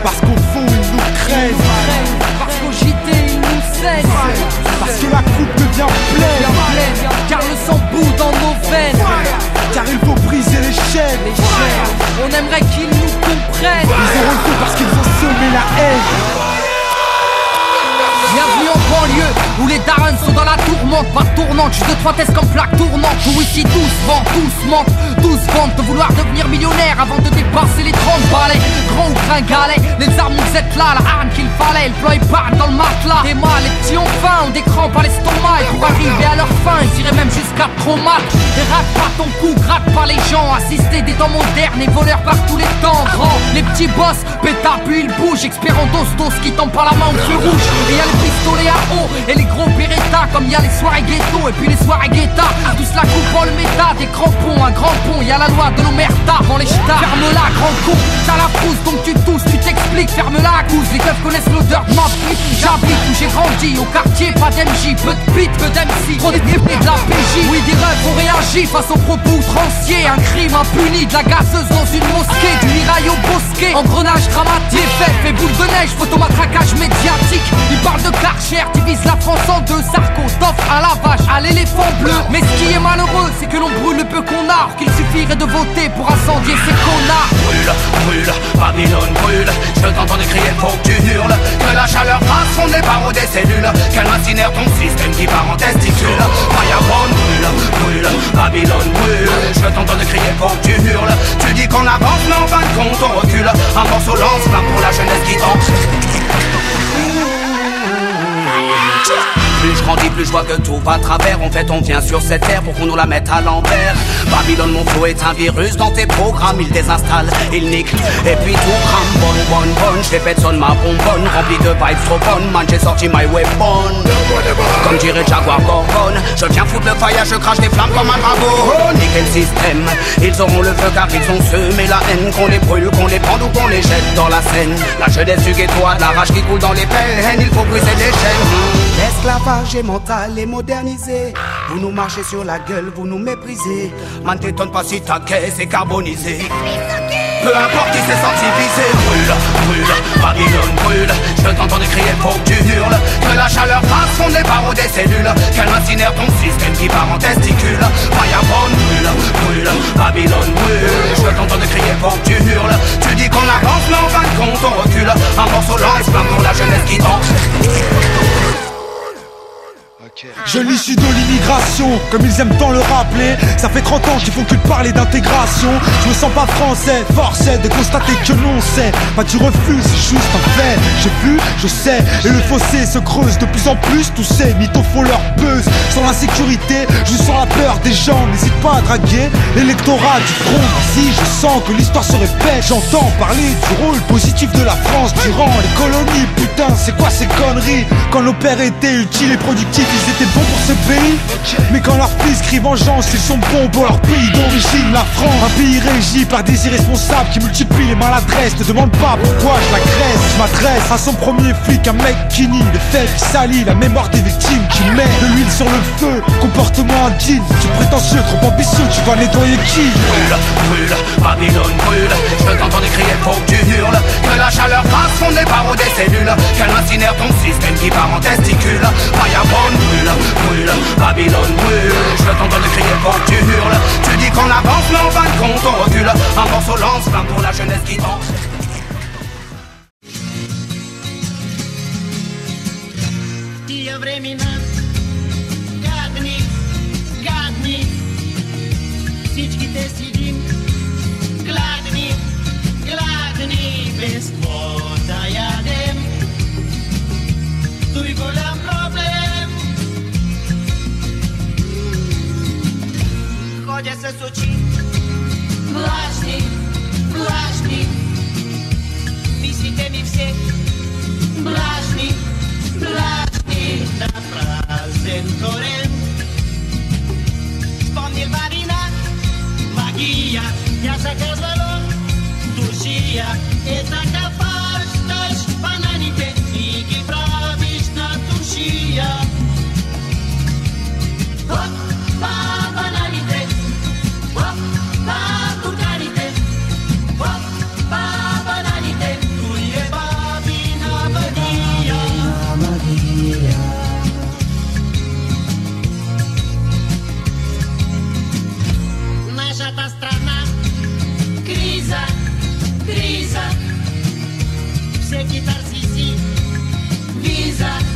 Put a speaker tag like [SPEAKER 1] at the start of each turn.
[SPEAKER 1] Parce qu'au fond ils nous craignent,
[SPEAKER 2] parce qu'au JT ils nous saignent,
[SPEAKER 1] parce que la coupe devient pleine,
[SPEAKER 2] car le sang bout dans nos veines,
[SPEAKER 1] car il faut briser les chaînes.
[SPEAKER 2] On aimerait qu'ils nous comprennent.
[SPEAKER 1] Ils auront le coup parce qu'ils ont semé la haine.
[SPEAKER 2] Bienvenue en banlieue, où les darons sont dans la tourmente, pas tournante, juste de trois tests comme plaque tournante. Où ici tous vendent, tous mentent, tous vendent de vouloir devenir millionnaire avant de dépasser les 30 balais. Grand ou gringalet, les armes nous êtes là, la arme qu'il fallait, le plan épargne dans le matelas. Et moi, les petits ont faim, ont des crampes à l'estomac, et pour arriver à leur fin, ils iraient même jusqu'à trop mal. Et rate pas ton cou, gratte pas les gens, assister des temps modernes et voleurs par tous les temps. Grand, les petits boss, pétard puis ils bougent, expérant d'ostos qui tombent par la main au feu rouge. Et y'a les pistolets à eau et les gros Beretta, comme y'a les soirées ghetto et puis les soirées guetta. Tous la coupe en le méta, des crampons, un grand pont, y'a la loi de l'omerta avant les ch'tas. Ferme-la, grand con, t'as la frousse donc tu tousses, tu t'expliques. Ferme-la, cousse, les keufs connaissent l'odeur de ma pute. J'habite où j'ai grandi, au quartier, pas d'MJ, peu de pit, peu d'MC, trop d'équipés de la PJ. Oui, des refs ont réagi face aux propos outranciers. Un crime impuni, de la gazeuse dans une mosquée, du mirail au bosquet, engrenage dramatique. Les fêtes, fait boule de neige, photomatraquage médiatique. Ils parlent de Karcher, divise la France en deux. Sarko, t'offre à la vache, à l'éléphant bleu. Mais ce qui est malheureux, c'est que l'on brûle le peu qu'on a, or qu'il suffirait de voter pour incendier ces connards.
[SPEAKER 3] Brûle, brûle, Babylone brûle. Je t'entends crier, faut que tu hurles. Que la chaleur passe, on est barreau des cellules. Qu'elle incinère ton système qui part en testicule. Fireborn brûle, brûle, Babylone brûle. Je t'entends crier, faut que tu hurles. Tu dis qu'on avance, mais en fin de compte on recule. Un morceau lance-flamme pour la jeunesse qui tente. Plus je grandis, plus je vois que tout va à travers. En fait, on vient sur cette terre pour qu'on nous la mette à l'envers. Babylone, mon flow est un virus dans tes programmes. Il désinstalle, il nique, et puis tout crame. Bonne, je pète son ma bonbonne. Rempli de vibes trop bonnes, man, j'ai sorti my weapon. Comme dirait Jaguar Gorgon, je viens foutre le fire, je crache des flammes comme un dragon. Niquer le système, ils auront le feu car ils ont semé la haine. Qu'on les brûle, qu'on les prenne ou qu'on les jette dans la Seine. La jeunesse du ghetto a de la rage qui coule dans les veines. Il faut briser les chaînes. L'esclavage est mental et modernisé. Vous nous marchez sur la gueule, vous nous méprisez. Man, t'étonne pas si ta caisse est carbonisée. Peu importe qui s'est senti visé. Brûle, brûle, Babylone brûle. Je t'entends crier, faut que tu hurles. Que la chaleur passe, on est barreau des cellules. Qu'elle incinère ton système qui part en testicule. Fireborn brûle, brûle, Babylone brûle. Je t'entends crier, faut que tu hurles. Tu dis qu'on avance, mais en fin de compte on recule. Un morceau lance-flamme pour la jeunesse qui danse.
[SPEAKER 1] Je l'issue de l'immigration, comme ils aiment tant le rappeler. Ça fait 30 ans qu'ils font que de parler d'intégration. Je me sens pas français, forcé de constater que l'on sait. Pas du refus, c'est juste un fait. J'ai vu, je sais, et le fossé se creuse de plus en plus. Tous ces mythos font leur buzz. Sans l'insécurité, je sens la peur des gens. N'hésite pas à draguer l'électorat du front. Si je sens que l'histoire se répète, j'entends parler du rôle positif de la France durant les colonies. Putain, c'est quoi ces conneries? Quand nos pères étaient utiles et productifs, ils étaient bons pour ce pays. Mais quand leurs fils crient vengeance, ils sont bons pour leur pays d'origine, la France. Un pays régi par des irresponsables qui multiplient les maladresses. Ne demande pas pourquoi je l'agresse. Je m'adresse à son premier flic, un mec qui nie les faits, qui salit la mémoire des victimes, qui met de l'huile sur le feu. Comportement indigne, tu prétentieux, trop ambitieux, tu vas nettoyer qui?
[SPEAKER 3] Brûle, brûle, Babylone brûle. Je t'entends crier, faut que tu hurles. Que la chaleur passe, on est barreau des cellules. Qu'elle incinère ton système qui part en testicule. Fireborn brûle, brûle, Babylone brûle. Je t'entends crier, faut que tu hurles. Tu dis qu'on avance, mais en fin de compte on recule. Un morceau lance-flamme pour la jeunesse qui danse.
[SPEAKER 4] Тия времена гадни, всичките седим гладни, без какво да ядем. Той голям проблем. Ходя с очи влажни, мислите ми все влажни, на празен корен. Спомни барина, магия, тя се казвало душия. Е така фащаш бананите и ги правиш на душия. Опа, бананите, опа, бурганите, опа, бананите, той е se quitar sí, sí. Visa.